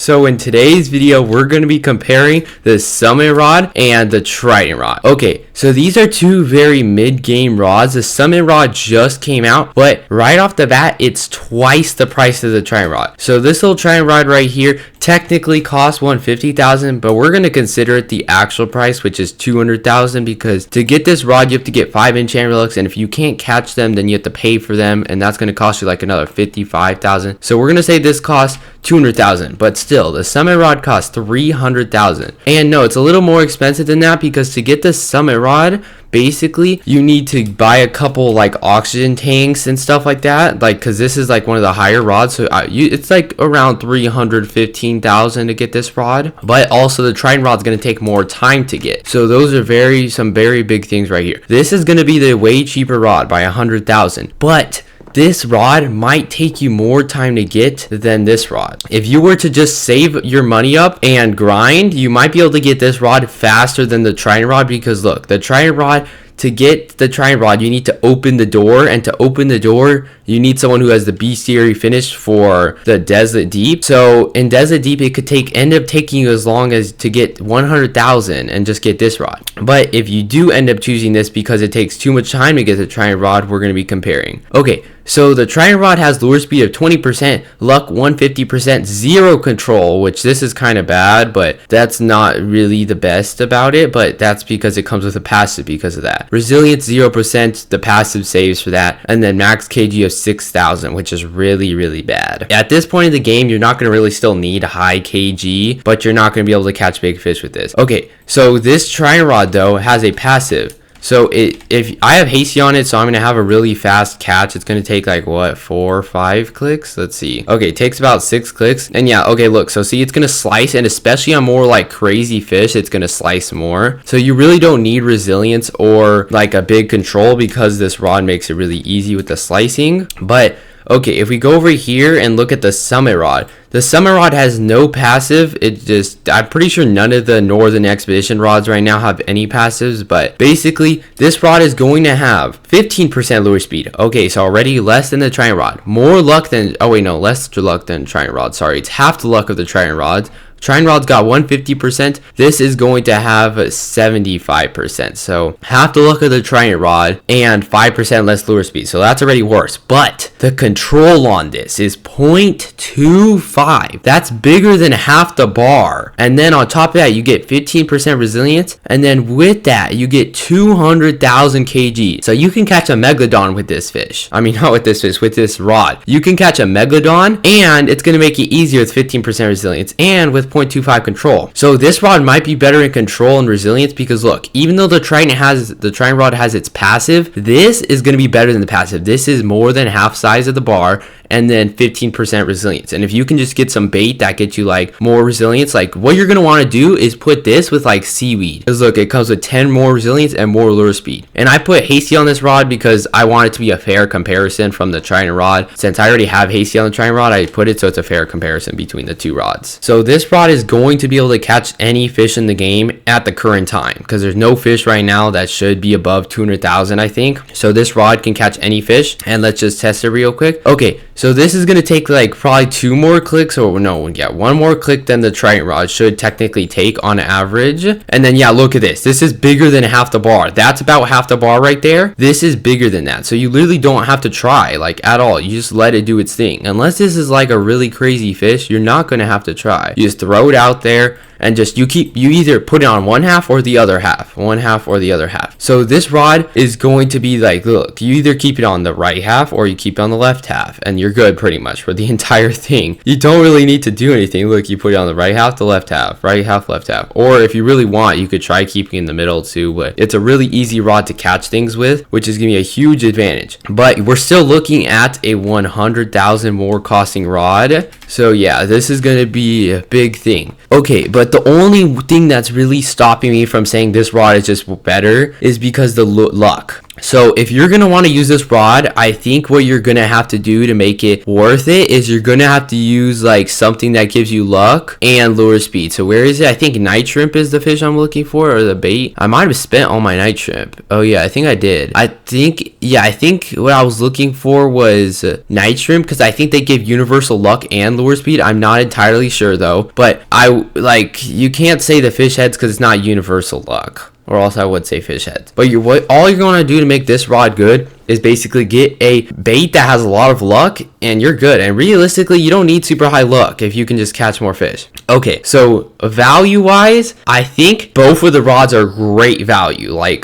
So in today's video, we're going to be comparing the Summit Rod and the Trident Rod. Okay, so these are two very mid-game rods. The Summit Rod just came out, but right off the bat, it's twice the price of the Trident Rod. So this little Trident Rod right here technically costs $150,000, but we're going to consider it the actual price, which is $200,000, because to get this rod, you have to get 5 enchant relics, and if you can't catch them, then you have to pay for them, and that's going to cost you like another $55,000. So we're going to say this costs $200,000, but still, the Summit Rod costs $300,000. And no, it's a little more expensive than that, because to get the Summit Rod, basically you need to buy a couple like oxygen tanks and stuff like that, like because this is like one of the higher rods, so it's like around $315,000 to get this rod. But also the Trident Rod's going to take more time to get, so those are some very big things right here. This is going to be the way cheaper rod by $100,000, but this rod might take you more time to get than this rod. If you were to just save your money up and grind, you might be able to get this rod faster than the Trident Rod, because look, the Trident Rod, to get the Trident Rod, you need to open the door, and to open the door, you need someone who has the bestiary finish for the Desert Deep. So in Desert Deep, it could end up taking you as long as to get 100,000 and just get this rod. But if you do end up choosing this because it takes too much time to get the Trident Rod, we're going to be comparing. Okay, so the Trident Rod has lure speed of 20%, luck 150%, zero control, which this is kind of bad, but that's not really the best about it, but that's because it comes with a passive because of that. Resilience 0%, the passive saves for that, and then max KG of 6,000, which is really bad. At this point in the game, you're not going to really still need high KG, but you're not going to be able to catch big fish with this. Okay, so this Trident Rod though has a passive. So if I have hasty on it, so I'm going to have a really fast catch. It's going to take like what, 4 or 5 clicks? Let's see. Okay, it takes about 6 clicks. And yeah, okay, look, so see, it's going to slice, and especially on more like crazy fish, it's going to slice more. So you really don't need resilience or like a big control, because this rod makes it really easy with the slicing. But okay, if we go over here and look at the Summit Rod, the Summit Rod has no passive. I'm pretty sure none of the Northern Expedition rods right now have any passives, but basically this rod is going to have 15% lure speed. Okay, so already less than the Trident Rod. More luck than, oh wait, no, less luck than Trident Rod. Sorry, it's half the luck of the Trident Rods. Trident Rod's got 150%. This is going to have 75%. So half the luck of the Trident Rod and 5% less lure speed. So that's already worse. But the control on this is 0.25. That's bigger than half the bar. And then on top of that, you get 15% resilience. And then with that, you get 200,000 kg. So you can catch a Megalodon with this fish. I mean, not with this fish, with this rod. You can catch a Megalodon, and it's going to make it easier with 15% resilience and with 0.25 control. So this rod might be better in control and resilience, because look, even though the Trident Rod has its passive, this is going to be better than the passive. This is more than half size of the bar, and then 15% resilience. And if you can just get some bait that gets you like more resilience, like what you're going to want to do is put this with like seaweed, because look, it comes with 10 more resilience and more lure speed. And I put hasty on this rod because I want it to be a fair comparison from the Trident Rod. Since I already have hasty on the Trident Rod, I put it so it's a fair comparison between the two rods. So this rod is going to be able to catch any fish in the game at the current time, because there's no fish right now that should be above 200,000, I think. So this rod can catch any fish, and let's just test it real quick. Okay, so this is going to take like probably 2 more clicks, or no, yeah, 1 more click than the Trident Rod should technically take on average. And then yeah, look at this. This is bigger than half the bar. That's about half the bar right there. This is bigger than that. So you literally don't have to try like at all. You just let it do its thing. Unless this is like a really crazy fish, you're not going to have to try. You just throw it out there, and just you either put it on one half or the other half. So this rod is going to be like, look, you either keep it on the right half or you keep it on the left half, and you're good pretty much for the entire thing. You don't really need to do anything. Look, you put it on the right half, the left half, right half, left half. Or if you really want, you could try keeping it in the middle too, but it's a really easy rod to catch things with, which is gonna be a huge advantage. But we're still looking at a 100,000 more costing rod. So yeah, this is gonna be a big thing. Okay, but the only thing that's really stopping me from saying this rod is just better is because the luck. So if you're going to want to use this rod, I think what you're going to have to do to make it worth it is you're going to have to use like something that gives you luck and lure speed. So where is it? I think night shrimp is the fish I'm looking for, or the bait. I might have spent all my night shrimp. Oh yeah, I think I did. I think what I was looking for was night shrimp, because I think they give universal luck and lure speed. I'm not entirely sure though, but you can't say the fish heads because it's not universal luck. Or else I would say fish heads. But all you're going to do to make this rod good is basically get a bait that has a lot of luck, and you're good. And realistically, you don't need super high luck if you can just catch more fish. Okay, so value wise, I think both of the rods are great value. Like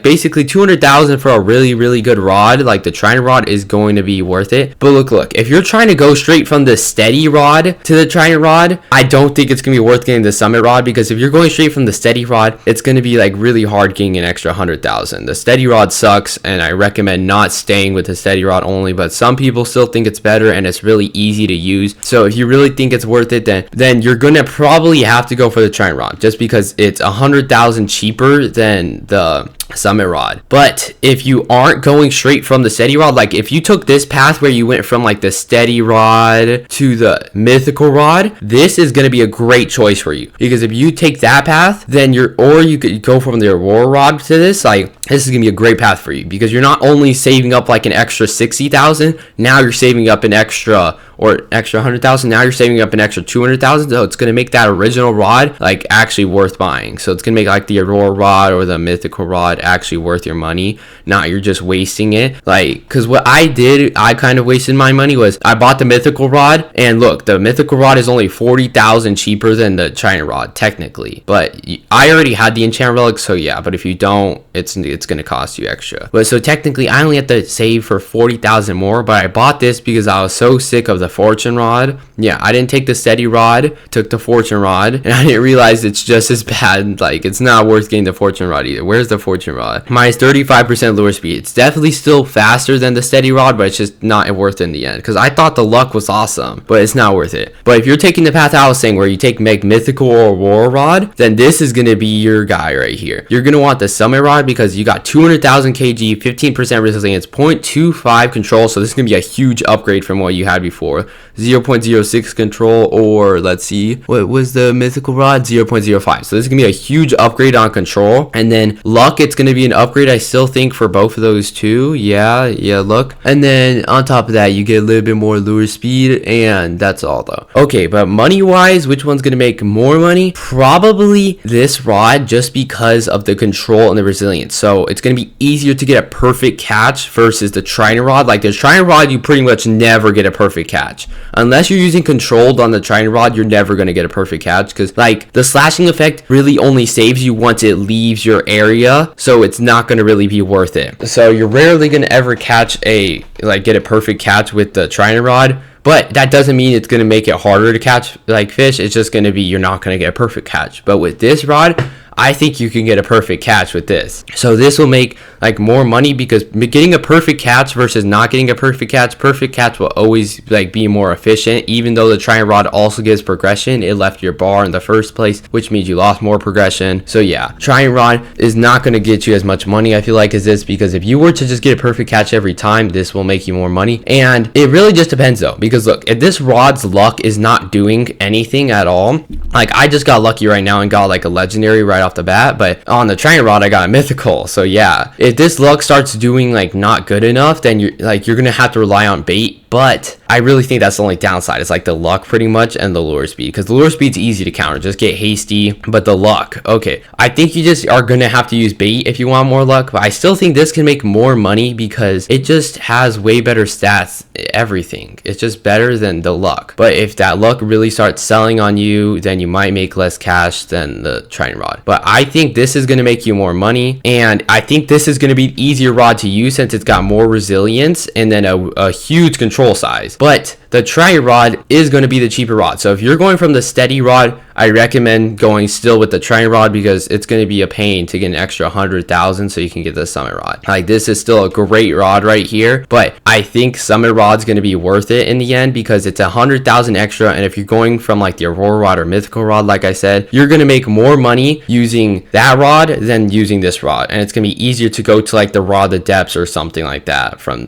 basically 200,000 for a really, really good rod. Like the Trident rod is going to be worth it. But look, if you're trying to go straight from the steady rod to the Trident rod, I don't think it's going to be worth getting the Summit rod, because if you're going straight from the steady rod, it's going to be like really hard getting an extra 100,000. The steady rod sucks, and I recommend not staying with the steady rod only, but some people still think it's better and it's really easy to use. So if you really think it's worth it, then you're gonna probably have to go for the Trident rod, just because it's 100,000 cheaper than the Summit rod. But if you aren't going straight from the steady rod, like if you took this path where you went from like the steady rod to the mythical rod, this is going to be a great choice for you, because if you take that path, then you could go from the Aurora rod to this. Like this is gonna be a great path for you, because you're not only saving up like an extra 60,000, now you're saving up an extra 100,000. Now you're saving up an extra 200,000. So it's gonna make that original rod like actually worth buying. So it's gonna make like the Aurora rod or the mythical rod actually worth your money. Not you're just wasting it. Like, because what I did, I kind of wasted my money, was I bought the mythical rod, and look, the mythical rod is only 40,000 cheaper than the Trident rod technically. But I already had the enchant relic, so yeah. But if you don't, it's gonna cost you extra. But so technically, I only have to save for 40,000 more. But I bought this because I was so sick of the fortune rod. Yeah, I didn't take the steady rod, took the fortune rod, and I didn't realize it's just as bad. Like, it's not worth getting the fortune rod either. Where's the fortune rod? Minus 35% lure speed. It's definitely still faster than the steady rod, but it's just not worth it in the end, because I thought the luck was awesome, but it's not worth it. But if you're taking the path I was saying, where you take mythical or Aurora rod, then this is going to be your guy right here. You're going to want the Summit rod, because you got 200,000 kg, 15% resilience, 0.25 control, so this is going to be a huge upgrade from what you had before. 0.06 control, or let's see, what was the mythical rod? 0.05. So this is gonna be a huge upgrade on control. And then luck, it's gonna be an upgrade, I still think, for both of those two. Yeah, look. And then on top of that, you get a little bit more lure speed, and that's all though. Okay, but money wise, which one's gonna make more money? Probably this rod, just because of the control and the resilience. So it's gonna be easier to get a perfect catch versus the Trident rod. Like the Trident rod, you pretty much never get a perfect catch. Unless you're using controlled on the Trident rod, you're never going to get a perfect catch, because like the slashing effect really only saves you once it leaves your area, so it's not going to really be worth it. So you're rarely going to ever get a perfect catch with the Trident rod. But that doesn't mean it's going to make it harder to catch like fish. It's just going to be, you're not going to get a perfect catch. But with this rod, I think you can get a perfect catch with this. So this will make like more money, because getting a perfect catch versus not getting a perfect catch will always like be more efficient. Even though the Trident rod also gives progression, it left your bar in the first place, which means you lost more progression. So yeah, Trident rod is not going to get you as much money, I feel like, as this, because if you were to just get a perfect catch every time, this will make you more money. And it really just depends though, because look, if this rod's luck is not doing anything at all, like I just got lucky right now and got like a legendary right off the bat, but on the Trident rod I got a mythical. So yeah, if this luck starts doing like not good enough, then you're gonna have to rely on bait. But I really think that's the only downside. It's like the luck pretty much, and the lure speed, because the lure speed's easy to counter, just get hasty. But the luck, okay, I think you just are gonna have to use bait if you want more luck. But I still think this can make more money, because it just has way better stats, everything. It's just better than the luck. But if that luck really starts selling on you, then you might make less cash than the Trident rod. But I think this is gonna make you more money, and I think this is gonna be an easier rod to use, since it's got more resilience and then a huge control size. But the Trident rod is going to be the cheaper rod. So if you're going from the steady rod I recommend going still with the Trident rod because it's going to be a pain to get an extra 100,000 so you can get the Summit rod. Like, this is still a great rod right here, but I think Summit rod's going to be worth it in the end because it's 100,000 extra, and if you're going from like the Aurora rod or Mythical rod, like I said, you're going to make more money using that rod than using this rod, and it's going to be easier to go to like the Rod of Depths or something like that from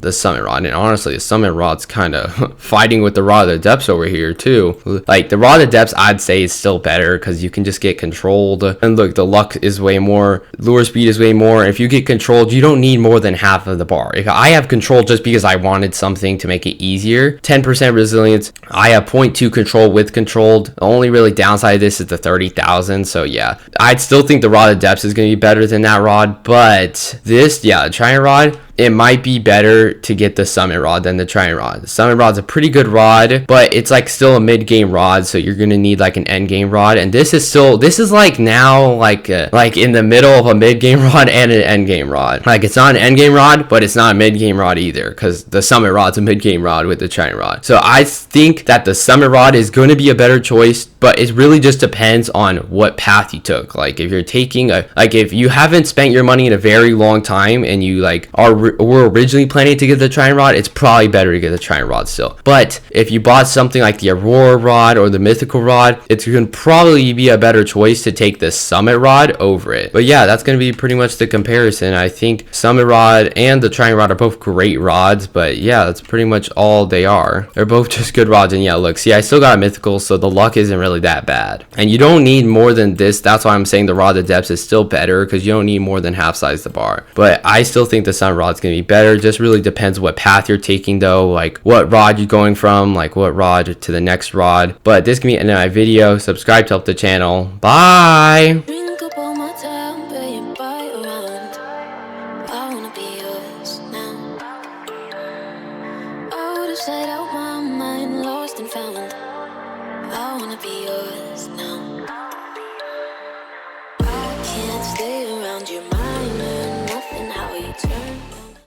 the Summit rod. And honestly, the Summit rod's kind of fighting with the Rod of the Depths over here too. Like, the Rod of Depths I'd say is still better because you can just get controlled, and look, the luck is way more, lure speed is way more, and if you get controlled, you don't need more than half of the bar. If I have control just because I wanted something to make it easier, 10% resilience, I have 0.2 control with controlled. The only really downside of this is the 30,000. So yeah, I'd still think the Rod of Depths is going to be better than that rod, but this, yeah, the Trident rod, it might be better to get the Summit rod than the Trident rod. The Summit rod's a pretty good rod, but it's like still a mid-game rod, so you're gonna need like an end-game rod. And this is like now like in the middle of a mid-game rod and an end-game rod. Like, it's not an end-game rod, but it's not a mid-game rod either, because the Summit rod's a mid-game rod with the Trident rod. So I think that the Summit rod is going to be a better choice, but it really just depends on what path you took. Like, if you're taking if you haven't spent your money in a very long time and you like were originally planning to get the Trident rod, it's probably better to get the Trident rod still. But if you bought something like the Aurora rod or the Mythical rod, it's going to probably be a better choice to take the Summit rod over it. But yeah, that's going to be pretty much the comparison. I think Summit rod and the Trident rod are both great rods, but yeah, that's pretty much all they are. They're both just good rods. And yeah, look, see, I still got a Mythical, so the luck isn't really that bad. And you don't need more than this. That's why I'm saying the Rod of Depths is still better, because you don't need more than half size the bar. But I still think the Summit rod's going to be better. Just really depends what path you're taking though, like what rod you're going from, like what rod to the next rod. But this can be the end of my video. Subscribe to help the channel. Bye.